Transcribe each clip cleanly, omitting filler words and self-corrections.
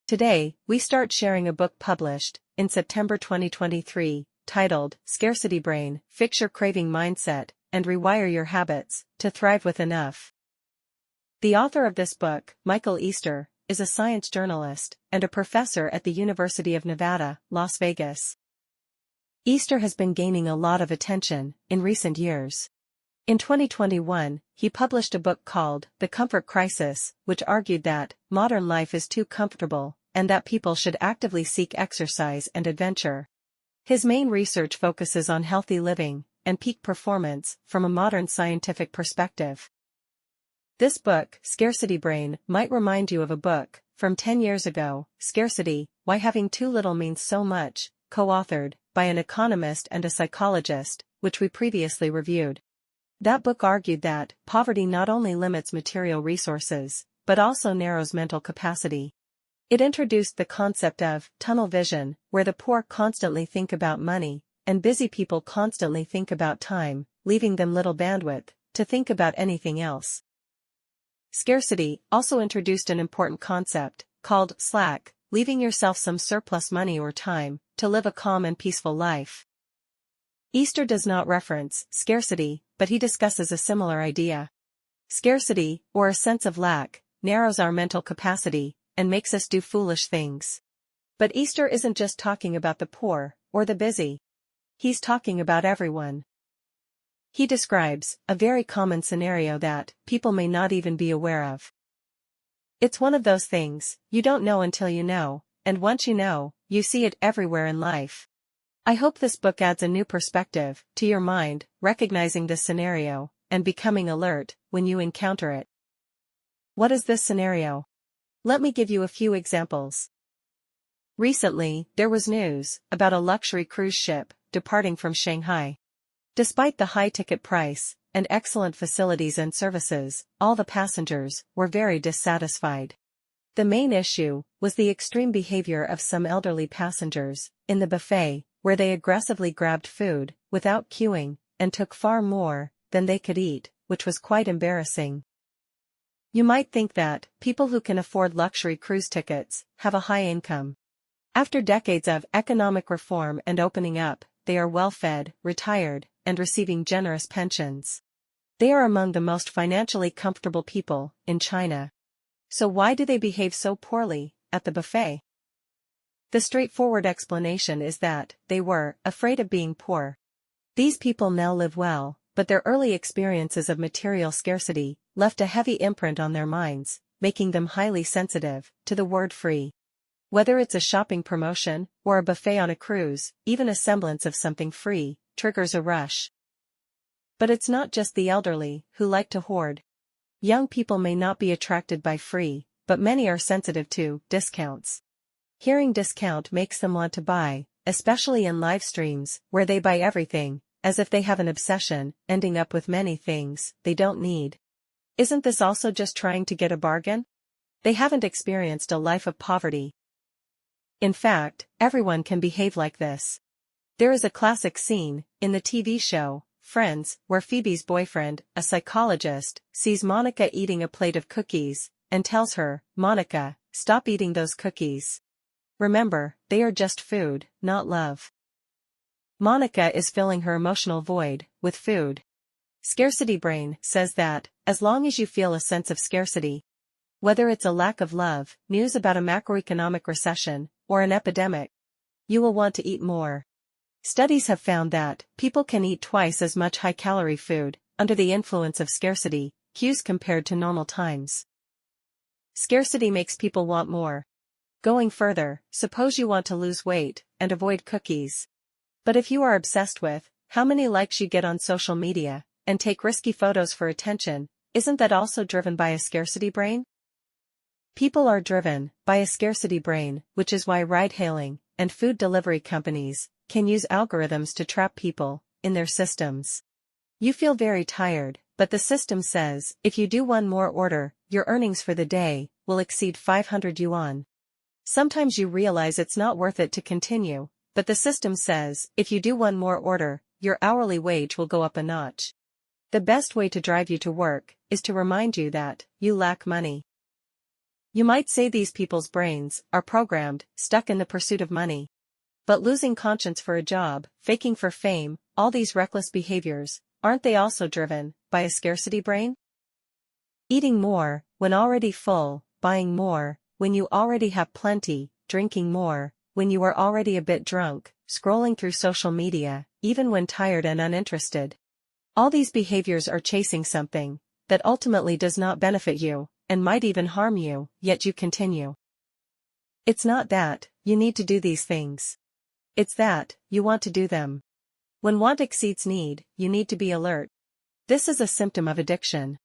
Today, we start sharing a book published in September 2023, titled Scarcity Brain: Fix Your Craving Mindset and Rewire Your Habits to Thrive with Enough. The author of this book, Michael Easter, is a science journalist and a professor at the University of Nevada, Las Vegas. Easter has been gaining a lot of attention in recent years. In 2021, he published a book called The Comfort Crisis, which argued that modern life is too comfortable and that people should actively seek exercise and adventure. His main research focuses on healthy living and peak performance from a modern scientific perspective. This book, Scarcity Brain, might remind you of a book from 10 years ago, Scarcity: Why Having Too Little Means So Much, co-authored by an economist and a psychologist, which we previously reviewed. That book argued that poverty not only limits material resources, but also narrows mental capacity. It introduced the concept of tunnel vision, where the poor constantly think about money, and busy people constantly think about time, leaving them little bandwidth to think about anything else. Scarcity also introduced an important concept called slack, leaving yourself some surplus money or time to live a calm and peaceful life. Easter does not reference scarcity, but he discusses a similar idea. Scarcity, or a sense of lack, narrows our mental capacity and makes us do foolish things. But Easter isn't just talking about the poor or the busy. He's talking about everyone. He describes a very common scenario that people may not even be aware of. It's one of those things you don't know until you know, and once you know, you see it everywhere in life. I hope this book adds a new perspective to your mind, recognizing this scenario and becoming alert when you encounter it. What is this scenario? Let me give you a few examples. Recently, there was news about a luxury cruise ship departing from Shanghai. Despite the high ticket price and excellent facilities and services, all the passengers were very dissatisfied. The main issue was the extreme behavior of some elderly passengers in the buffet, where they aggressively grabbed food without queuing and took far more than they could eat, which was quite embarrassing. You might think that people who can afford luxury cruise tickets have a high income. After decades of economic reform and opening up, they are well-fed, retired, and receiving generous pensions. They are among the most financially comfortable people in China. So why do they behave so poorly at the buffet? The straightforward explanation is that they were afraid of being poor. These people now live well, but their early experiences of material scarcity left a heavy imprint on their minds, making them highly sensitive to the word free. Whether it's a shopping promotion or a buffet on a cruise, even a semblance of something free triggers a rush. But it's not just the elderly who like to hoard. Young people may not be attracted by free, but many are sensitive to discounts. Hearing discount makes them want to buy, especially in live streams, where they buy everything, as if they have an obsession, ending up with many things they don't need. Isn't this also just trying to get a bargain? They haven't experienced a life of poverty. In fact, everyone can behave like this. There is a classic scene in the TV show, Friends, where Phoebe's boyfriend, a psychologist, sees Monica eating a plate of cookies, and tells her, "Monica, stop eating those cookies. Remember, they are just food, not love." Monica is filling her emotional void with food. Scarcity Brain says that, as long as you feel a sense of scarcity, whether it's a lack of love, news about a macroeconomic recession, or an epidemic, you will want to eat more. Studies have found that people can eat twice as much high-calorie food under the influence of scarcity cues compared to normal times. Scarcity makes people want more. Going further, suppose you want to lose weight and avoid cookies. But if you are obsessed with how many likes you get on social media and take risky photos for attention, isn't that also driven by a scarcity brain? People are driven by a scarcity brain, which is why ride-hailing and food delivery companies can use algorithms to trap people in their systems. You feel very tired, but the system says if you do one more order, your earnings for the day will exceed 500 yuan. Sometimes you realize it's not worth it to continue, but the system says if you do one more order, your hourly wage will go up a notch. The best way to drive you to work is to remind you that you lack money. You might say these people's brains are programmed, stuck in the pursuit of money. But losing conscience for a job, faking for fame, all these reckless behaviors, aren't they also driven by a scarcity brain? Eating more, when already full, buying more, when you already have plenty, drinking more, when you are already a bit drunk, scrolling through social media, even when tired and uninterested. All these behaviors are chasing something that ultimately does not benefit you, and might even harm you, yet you continue. It's not that you need to do these things. It's that you want to do them. When want exceeds need, you need to be alert. This is a symptom of addiction.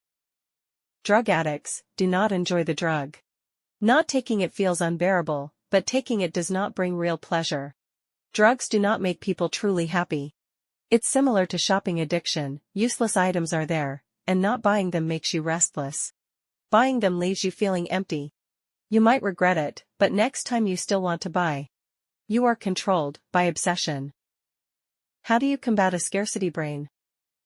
Drug addicts do not enjoy the drug. Not taking it feels unbearable, but taking it does not bring real pleasure. Drugs do not make people truly happy. It's similar to shopping addiction. Useless items are there, and not buying them makes you restless. Buying them leaves you feeling empty. You might regret it, but next time you still want to buy. You are controlled by obsession. How do you combat a scarcity brain?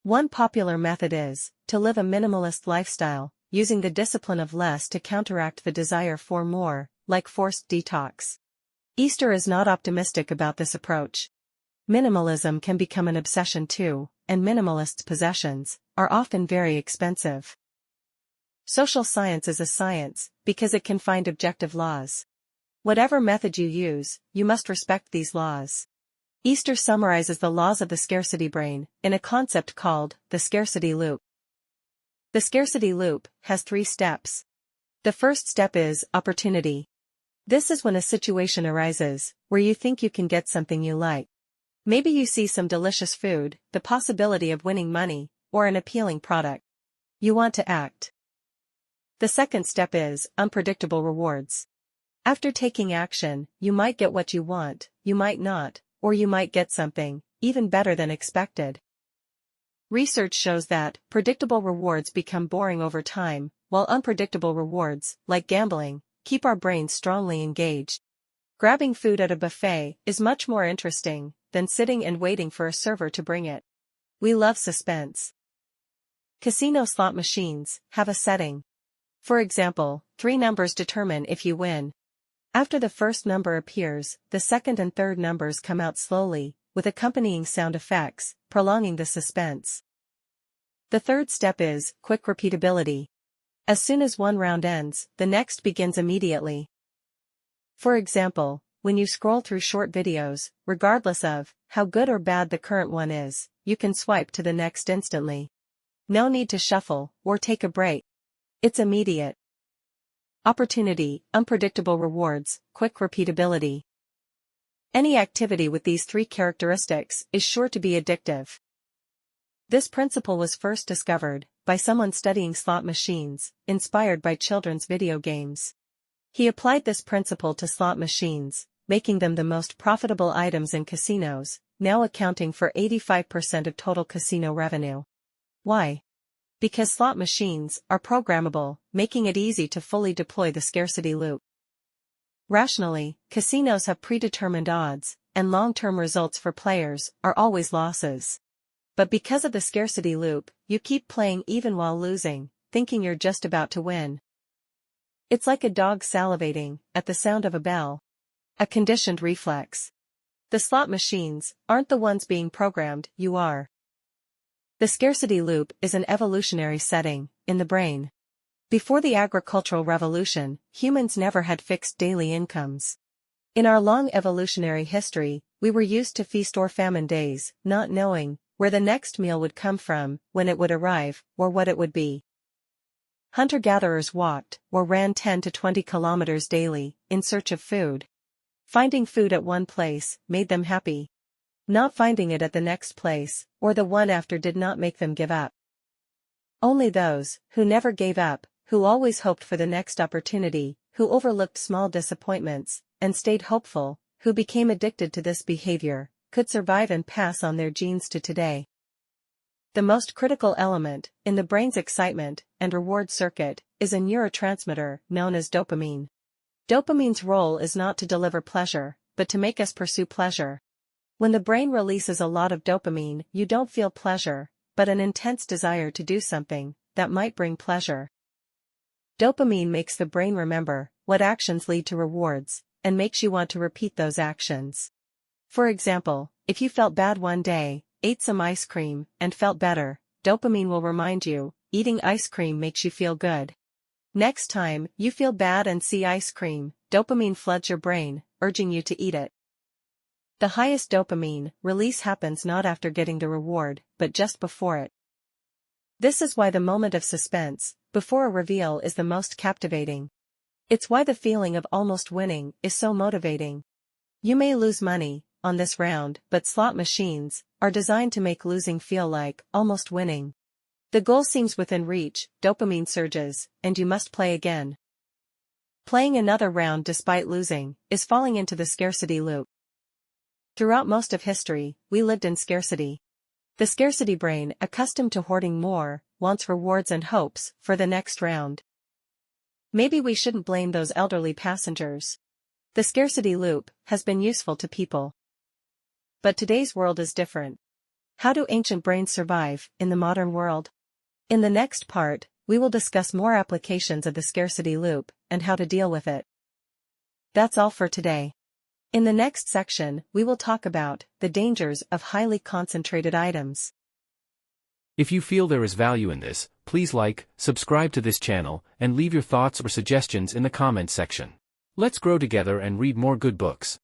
One popular method is to live a minimalist lifestyle, using the discipline of less to counteract the desire for more, like forced detox. Easter is not optimistic about this approach. Minimalism can become an obsession too, and minimalists' possessions are often very expensive. Social science is a science because it can find objective laws. Whatever method you use, you must respect these laws. Easter summarizes the laws of the scarcity brain in a concept called the scarcity loop. The scarcity loop has 3 steps. The first step is opportunity. This is when a situation arises where you think you can get something you like. Maybe you see some delicious food, the possibility of winning money, or an appealing product. You want to act. The second step is unpredictable rewards. After taking action, you might get what you want, you might not, or you might get something even better than expected. Research shows that predictable rewards become boring over time, while unpredictable rewards, like gambling, keep our brains strongly engaged. Grabbing food at a buffet is much more interesting than sitting and waiting for a server to bring it. We love suspense. Casino slot machines have a setting. For example, 3 numbers determine if you win. After the first number appears, the second and third numbers come out slowly, with accompanying sound effects, prolonging the suspense. The third step is quick repeatability. As soon as one round ends, the next begins immediately. For example, when you scroll through short videos, regardless of how good or bad the current one is, you can swipe to the next instantly. No need to shuffle or take a break. It's immediate. Opportunity, unpredictable rewards, quick repeatability. Any activity with these 3 characteristics is sure to be addictive. This principle was first discovered by someone studying slot machines, inspired by children's video games. He applied this principle to slot machines, making them the most profitable items in casinos, now accounting for 85% of total casino revenue. Why? Because slot machines are programmable, making it easy to fully deploy the scarcity loop. Rationally, casinos have predetermined odds, and long-term results for players are always losses. But because of the scarcity loop, you keep playing even while losing, thinking you're just about to win. It's like a dog salivating at the sound of a bell. A conditioned reflex. The slot machines aren't the ones being programmed, you are. The scarcity loop is an evolutionary setting in the brain. Before the agricultural revolution, humans never had fixed daily incomes. In our long evolutionary history, we were used to feast or famine days, not knowing where the next meal would come from, when it would arrive, or what it would be. Hunter-gatherers walked or ran 10 to 20 kilometers daily in search of food. Finding food at one place made them happy. Not finding it at the next place, or the one after, did not make them give up. Only those who never gave up, who always hoped for the next opportunity, who overlooked small disappointments, and stayed hopeful, who became addicted to this behavior, could survive and pass on their genes to today. The most critical element in the brain's excitement and reward circuit is a neurotransmitter known as dopamine. Dopamine's role is not to deliver pleasure, but to make us pursue pleasure. When the brain releases a lot of dopamine, you don't feel pleasure, but an intense desire to do something that might bring pleasure. Dopamine makes the brain remember what actions lead to rewards, and makes you want to repeat those actions. For example, if you felt bad one day, ate some ice cream, and felt better, dopamine will remind you, eating ice cream makes you feel good. Next time you feel bad and see ice cream, dopamine floods your brain, urging you to eat it. The highest dopamine release happens not after getting the reward, but just before it. This is why the moment of suspense, before a reveal, is the most captivating. It's why the feeling of almost winning is so motivating. You may lose money on this round, but slot machines are designed to make losing feel like almost winning. The goal seems within reach, dopamine surges, and you must play again. Playing another round despite losing is falling into the scarcity loop. Throughout most of history, we lived in scarcity. The scarcity brain, accustomed to hoarding more, wants rewards and hopes for the next round. Maybe we shouldn't blame those elderly passengers. The scarcity loop has been useful to people. But today's world is different. How do ancient brains survive in the modern world? In the next part, we will discuss more applications of the scarcity loop and how to deal with it. That's all for today. In the next section, we will talk about the dangers of highly concentrated items. If you feel there is value in this, please like, subscribe to this channel, and leave your thoughts or suggestions in the comments section. Let's grow together and read more good books.